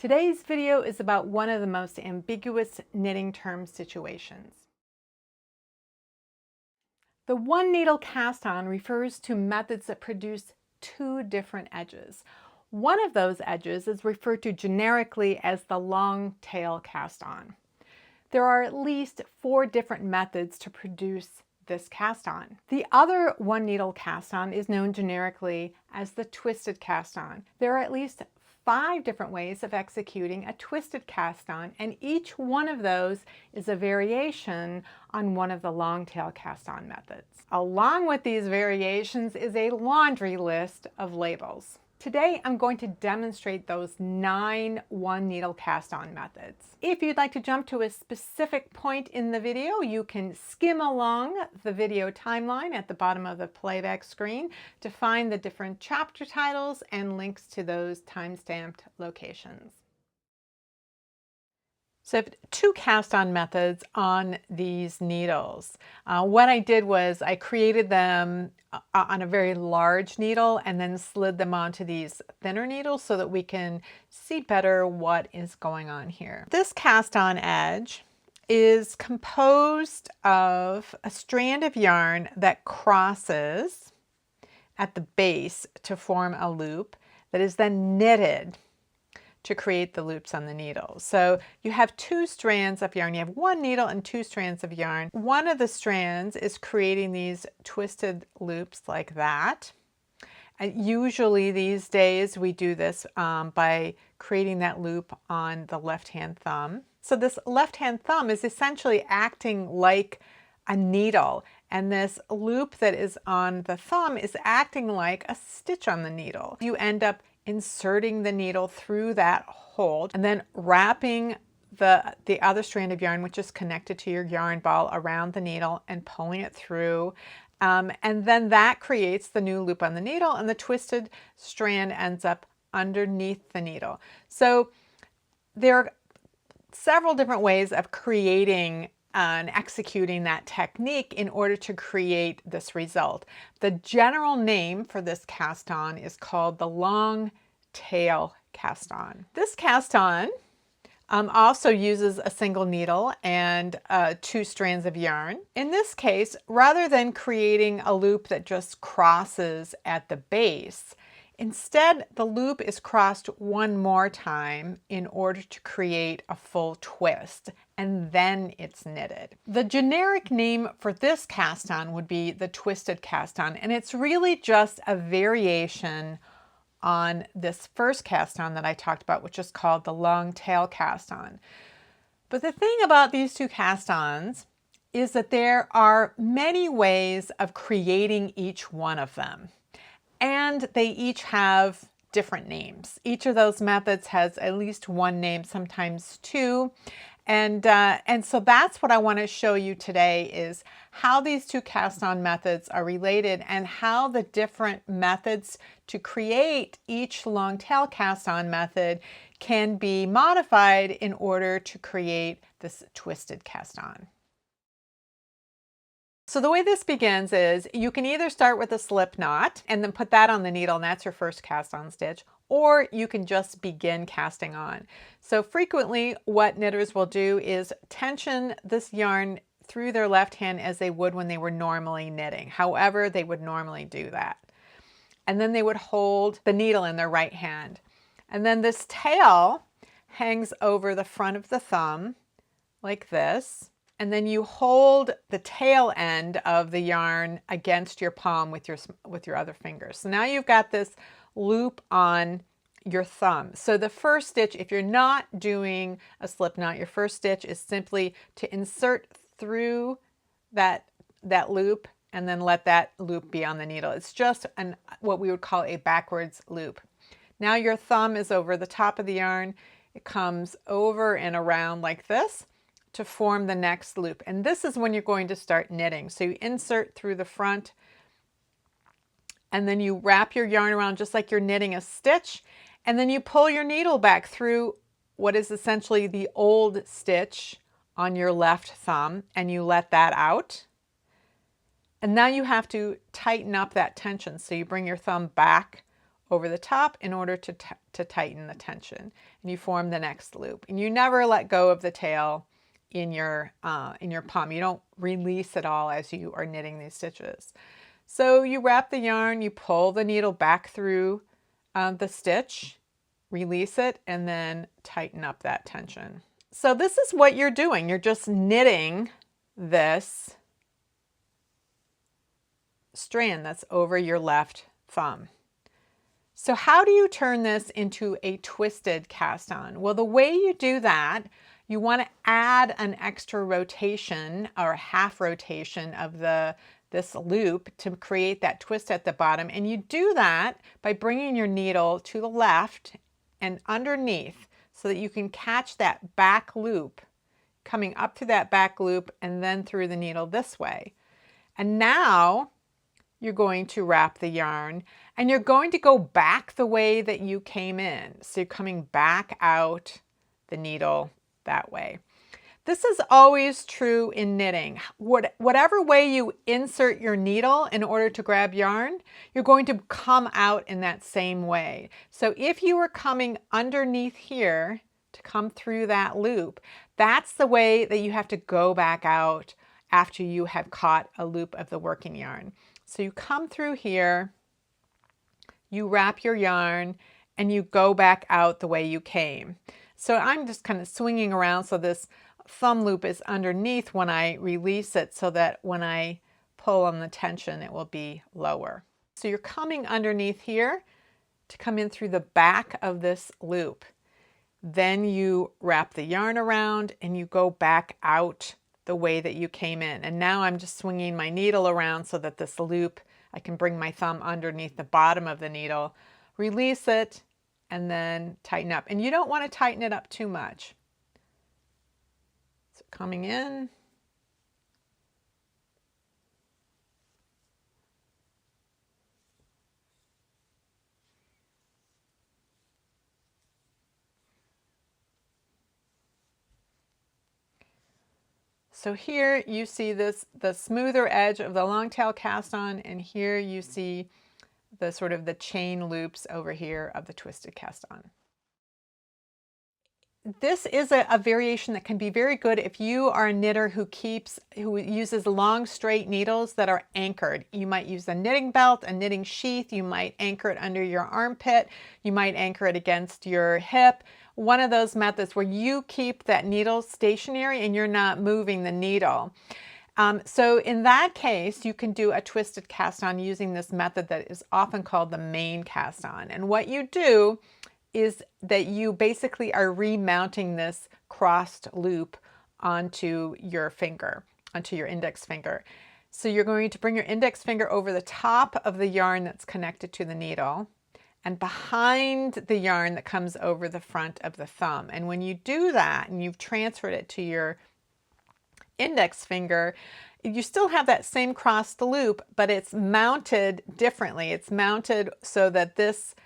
Today's video is about one of the most ambiguous knitting term situations. The one needle cast on refers to methods that produce two different edges. One of those edges is referred to generically as the long tail cast on. There are at least 4 different methods to produce this cast on. The other one needle cast on is known generically as the twisted cast on. There are at least 5 different ways of executing a twisted cast on, and each one of those is a variation on one of the long tail cast on methods. Along with these variations is a laundry list of labels. Today I'm going to demonstrate those 9 one needle cast on methods. If you'd like to jump to a specific point in the video, you can skim along the video timeline at the bottom of the playback screen to find the different chapter titles and links to those time-stamped locations. So I have 2 cast on methods on these needles. What I did was I created them on a very large needle and then slid them onto these thinner needles so that we can see better what is going on here. This cast on edge is composed of a strand of yarn that crosses at the base to form a loop that is then knitted to create the loops on the needle. So you have 2 strands of yarn. You have 1 needle and 2 strands of yarn. One of the strands is creating these twisted loops like that. And usually these days we do this by creating that loop on the left-hand thumb. So this left-hand thumb is essentially acting like a needle, and this loop that is on the thumb is acting like a stitch on the needle. You end up inserting the needle through that hole and then wrapping the other strand of yarn, which is connected to your yarn ball, around the needle and pulling it through. And then that creates the new loop on the needle, and the twisted strand ends up underneath the needle. So there are several different ways of creating and executing that technique in order to create this result. The general name for this cast on is called the long tail cast on. This cast on also uses a single needle and 2 strands of yarn. In this case, rather than creating a loop that just crosses at the base, instead the loop is crossed one more time in order to create a full twist, and then it's knitted. The generic name for this cast on would be the twisted cast on, and it's really just a variation on this first cast on that I talked about, which is called the long tail cast on. But the thing about these 2 cast ons is that there are many ways of creating each one of them, and they each have different names. Each of those methods has at least 1 name, sometimes 2. And so that's what I want to show you today, is how these 2 cast on methods are related and how the different methods to create each long tail cast on method can be modified in order to create this twisted cast on. So the way this begins is you can either start with a slip knot and then put that on the needle, and that's your first cast on stitch, or you can just begin casting on. So frequently what knitters will do is tension this yarn through their left hand as they would when they were normally knitting. However, they would normally do that. And then they would hold the needle in their right hand. And then this tail hangs over the front of the thumb like this. And then you hold the tail end of the yarn against your palm with your other fingers. So now you've got this loop on your thumb. So the first stitch, if you're not doing a slip knot, your first stitch is simply to insert through that loop and then let that loop be on the needle. It's just what we would call a backwards loop. Now your thumb is over the top of the yarn. It comes over and around like this to form the next loop. And this is when you're going to start knitting. So you insert through the front, and then you wrap your yarn around just like you're knitting a stitch, and then you pull your needle back through what is essentially the old stitch on your left thumb, and you let that out. And now you have to tighten up that tension. So you bring your thumb back over the top in order to tighten the tension. And you form the next loop. And you never let go of the tail in your palm. You don't release it all as you are knitting these stitches. So you wrap the yarn, you pull the needle back through the stitch, release it, and then tighten up that tension. So this is what you're doing. You're just knitting this strand that's over your left thumb. So how do you turn this into a twisted cast on? Well, the way you do that, you want to add an extra rotation or half rotation of this loop to create that twist at the bottom. And you do that by bringing your needle to the left and underneath so that you can catch that back loop, coming up to that back loop and then through the needle this way. And now you're going to wrap the yarn and you're going to go back the way that you came in. So you're coming back out the needle that way. This is always true in knitting. Whatever way you insert your needle in order to grab yarn, you're going to come out in that same way. So if you were coming underneath here to come through that loop, that's the way that you have to go back out after you have caught a loop of the working yarn. So you come through here, you wrap your yarn, and you go back out the way you came. So I'm just kind of swinging around so this thumb loop is underneath when I release it so that when I pull on the tension it will be lower. So you're coming underneath here to come in through the back of this loop. Then you wrap the yarn around and you go back out the way that you came in. And now I'm just swinging my needle around so that this loop, I can bring my thumb underneath the bottom of the needle, release it, and then tighten up. And you don't want to tighten it up too much. So coming in, so here you see the smoother edge of the long tail cast on, and here you see the sort of the chain loops over here of the twisted cast on. This is a variation that can be very good if you are a knitter who uses long straight needles that are anchored. You might use a knitting belt, a knitting sheath, you might anchor it under your armpit, you might anchor it against your hip. One of those methods where you keep that needle stationary and you're not moving the needle. So in that case, you can do a twisted cast on using this method that is often called the Maine cast on. And what you do is that you basically are remounting this crossed loop onto your finger, onto your index finger. So you're going to bring your index finger over the top of the yarn that's connected to the needle and behind the yarn that comes over the front of the thumb. And when you do that and you've transferred it to your index finger, you still have that same crossed loop, but it's mounted differently. It's mounted so that this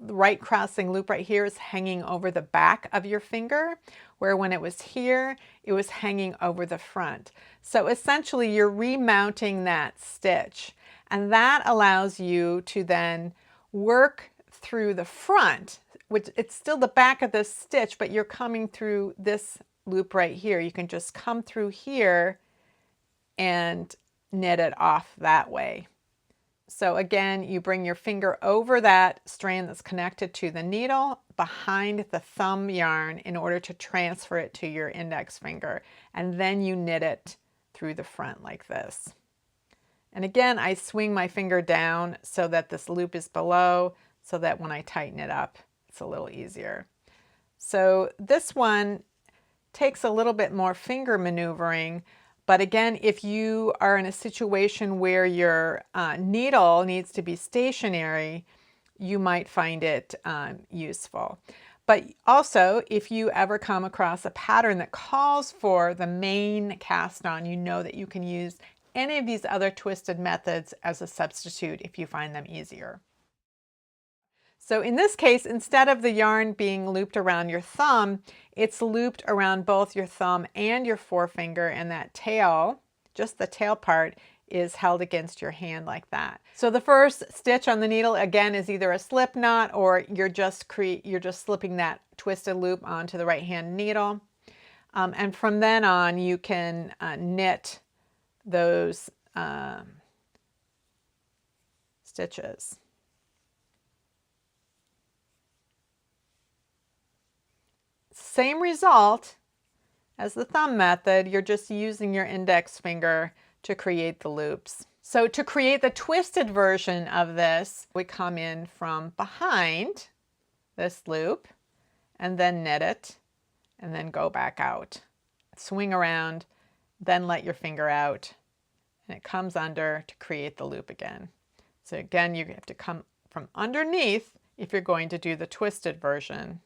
right crossing loop right here is hanging over the back of your finger, where when it was here, it was hanging over the front. So essentially you're remounting that stitch, and that allows you to then work through the front, which it's still the back of this stitch, but you're coming through this loop right here. You can just come through here and knit it off that way. So again, you bring your finger over that strand that's connected to the needle behind the thumb yarn in order to transfer it to your index finger, and then you knit it through the front like this. And again, I swing my finger down so that this loop is below, so that when I tighten it up, it's a little easier. So this one takes a little bit more finger maneuvering, but again, if you are in a situation where your needle needs to be stationary, you might find it useful. But also, if you ever come across a pattern that calls for the Maine cast on, you know that you can use any of these other twisted methods as a substitute if you find them easier. So in this case, instead of the yarn being looped around your thumb, it's looped around both your thumb and your forefinger, and that tail, just the tail part, is held against your hand like that. So the first stitch on the needle again is either a slip knot or you're just slipping that twisted loop onto the right hand needle. And from then on you can knit those stitches. Same result as the thumb method, you're just using your index finger to create the loops. So to create the twisted version of this, we come in from behind this loop and then knit it and then go back out. Swing around, then let your finger out and it comes under to create the loop again. So again, you have to come from underneath if you're going to do the twisted version.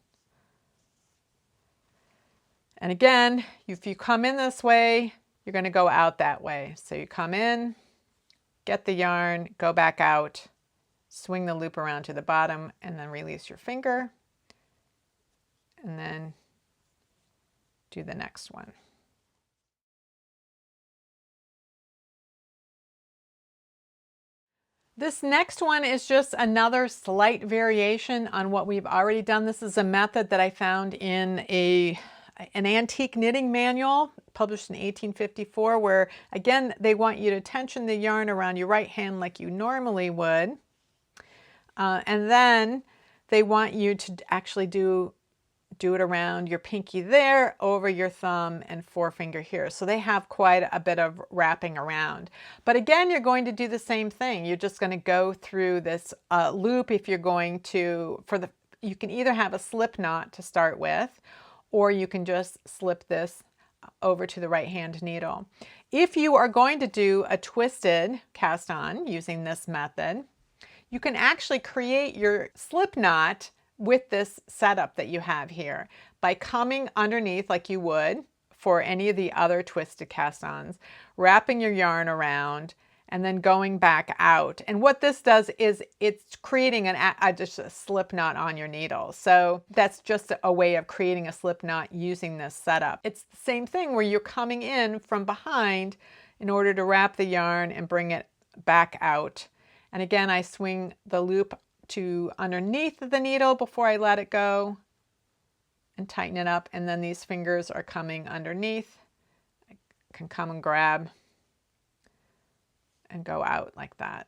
And again, if you come in this way, you're going to go out that way. So you come in, get the yarn, go back out, swing the loop around to the bottom, and then release your finger, and then do the next one. This next one is just another slight variation on what we've already done. This is a method that I found in an antique knitting manual published in 1854, where again they want you to tension the yarn around your right hand like you normally would, and then they want you to actually do it around your pinky there, over your thumb and forefinger here. So they have quite a bit of wrapping around. But again, you're going to do the same thing. You're just going to go through this loop. If you're going to, you can either have a slip knot to start with, or you can just slip this over to the right hand needle. If you are going to do a twisted cast on using this method, you can actually create your slip knot with this setup that you have here by coming underneath like you would for any of the other twisted cast-ons, wrapping your yarn around, and then going back out. And what this does is it's creating just a slip knot on your needle. So that's just a way of creating a slip knot using this setup. It's the same thing where you're coming in from behind in order to wrap the yarn and bring it back out. And again, I swing the loop to underneath the needle before I let it go and tighten it up, and then these fingers are coming underneath. I can come and grab and go out like that.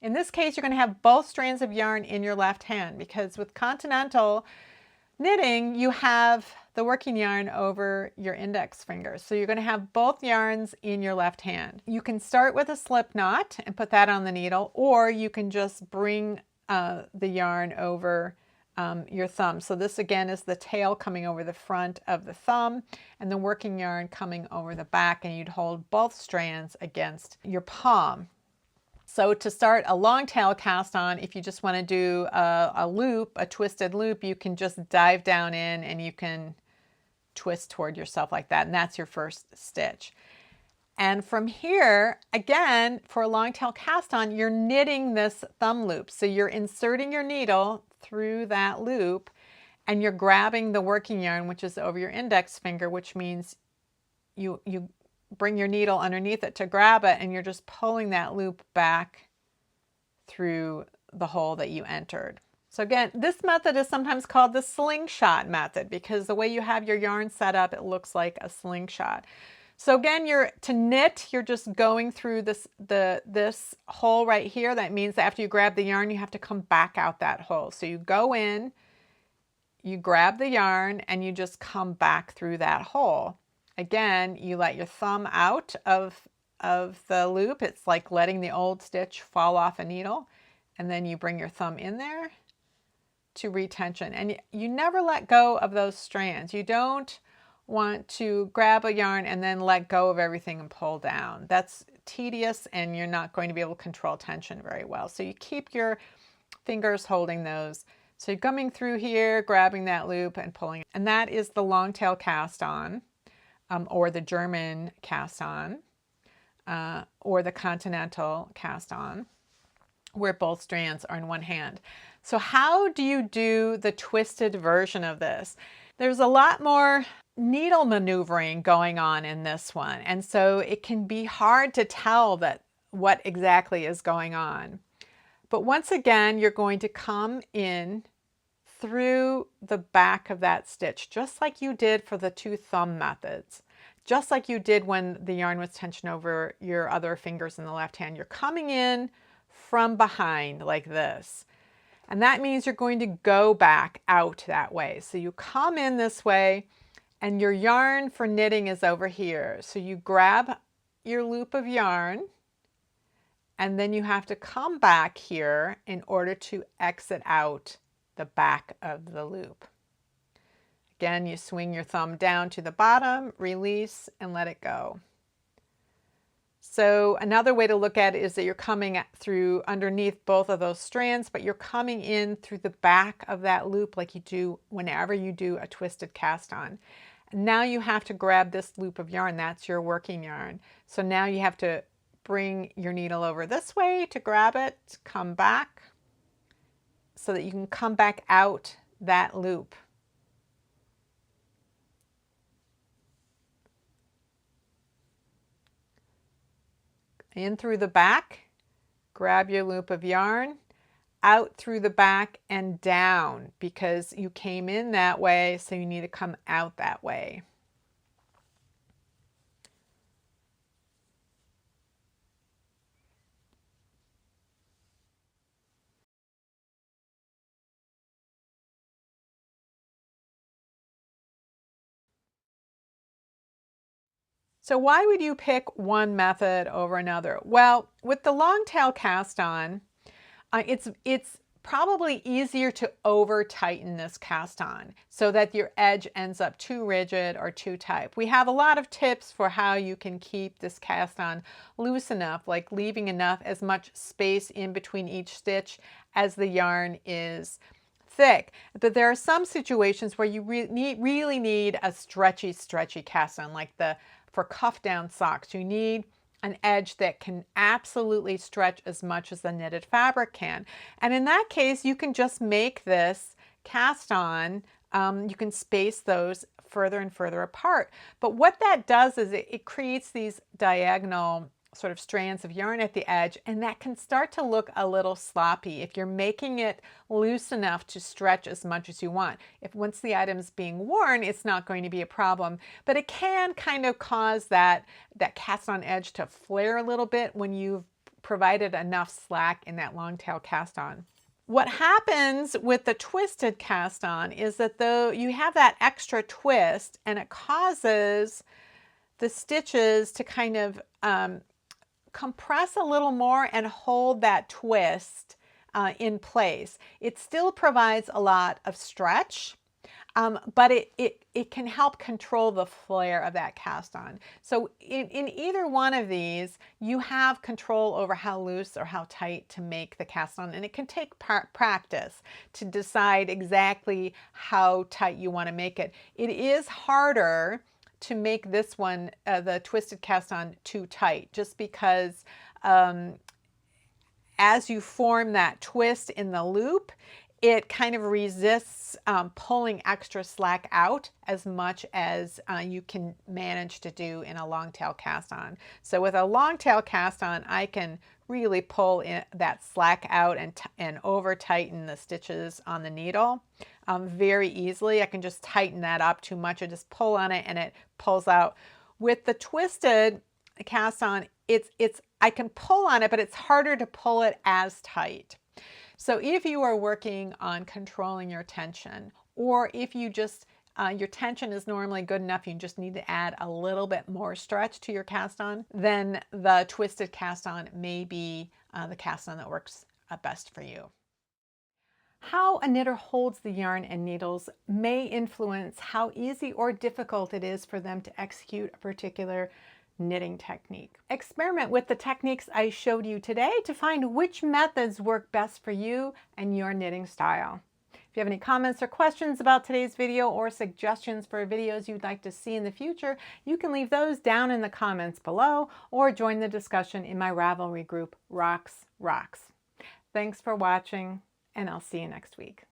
In this case, you're going to have both strands of yarn in your left hand, because with Continental knitting, you have the working yarn over your index finger. So you're going to have both yarns in your left hand. You can start with a slip knot and put that on the needle, or you can just bring the yarn over your thumb. So this again is the tail coming over the front of the thumb and the working yarn coming over the back, and you'd hold both strands against your palm. So to start a long tail cast on, if you just want to do a loop, a twisted loop, you can just dive down in and you can twist toward yourself like that. And that's your first stitch. And from here, again, for a long tail cast on, you're knitting this thumb loop. So you're inserting your needle through that loop and you're grabbing the working yarn, which is over your index finger, which means you bring your needle underneath it to grab it, and you're just pulling that loop back through the hole that you entered. So again, this method is sometimes called the slingshot method, because the way you have your yarn set up, it looks like a slingshot. So again, to knit, you're just going through this hole right here. That means that after you grab the yarn, you have to come back out that hole. So you go in, you grab the yarn, and you just come back through that hole. Again, you let your thumb out of the loop. It's like letting the old stitch fall off a needle, and then you bring your thumb in there to retension. And you never let go of those strands. You don't want to grab a yarn and then let go of everything and pull down. That's tedious, and you're not going to be able to control tension very well. So you keep your fingers holding those. So you're coming through here, grabbing that loop and pulling. And that is the long tail cast on. Or the German cast on. or the Continental cast on, where both strands are in one hand. So how do you do the twisted version of this? There's a lot more needle maneuvering going on in this one, and so it can be hard to tell what exactly is going on. But once again, you're going to come in through the back of that stitch, just like you did for the two thumb methods, just like you did when the yarn was tensioned over your other fingers in the left hand. You're coming in from behind like this. And that means you're going to go back out that way. So you come in this way, and your yarn for knitting is over here. So you grab your loop of yarn, and then you have to come back here in order to exit out the back of the loop. Again, you swing your thumb down to the bottom, release, and let it go. So another way to look at it is that you're coming through underneath both of those strands, but you're coming in through the back of that loop like you do whenever you do a twisted cast on. Now you have to grab this loop of yarn. That's your working yarn. So now you have to bring your needle over this way to grab it, come back, so that you can come back out that loop. In through the back, grab your loop of yarn, out through the back and down, because you came in that way, so you need to come out that way. So why would you pick one method over another? Well, with the long tail cast on, it's probably easier to over tighten this cast on so that your edge ends up too rigid or too tight. We have a lot of tips for how you can keep this cast on loose enough, like leaving as much space in between each stitch as the yarn is thick. But there are some situations where you really need a stretchy cast on, like for cuff down socks. You need an edge that can absolutely stretch as much as the knitted fabric can. And in that case, you can just make this cast on. You can space those further and further apart. But what that does is it creates these diagonal sort of strands of yarn at the edge, and that can start to look a little sloppy if you're making it loose enough to stretch as much as you want. If once the item's being worn, it's not going to be a problem, but it can kind of cause that cast on edge to flare a little bit when you've provided enough slack in that long tail cast on. What happens with the twisted cast on is that though you have that extra twist, and it causes the stitches to kind of compress a little more and hold that twist in place. It still provides a lot of stretch, but it can help control the flare of that cast on. So in either one of these, you have control over how loose or how tight to make the cast on, and it can take practice to decide exactly how tight you want to make it. It is harder to make this one, the twisted cast on, too tight, just because as you form that twist in the loop, it kind of resists pulling extra slack out as much as you can manage to do in a long tail cast on. So with a long tail cast on, I can really pull in that slack out and over tighten the stitches on the needle very easily. I can just tighten that up too much. I just pull on it and it pulls out. With the twisted cast on, I can pull on it, but it's harder to pull it as tight. So if you are working on controlling your tension, or if you just your tension is normally good enough, you just need to add a little bit more stretch to your cast on, then the twisted cast on may be the cast on that works best for you. How a knitter holds the yarn and needles may influence how easy or difficult it is for them to execute a particular knitting technique. Experiment with the techniques I showed you today to find which methods work best for you and your knitting style. If you have any comments or questions about today's video or suggestions for videos you'd like to see in the future, you can leave those down in the comments below or join the discussion in my Ravelry group, Rocks. Thanks for watching, and I'll see you next week.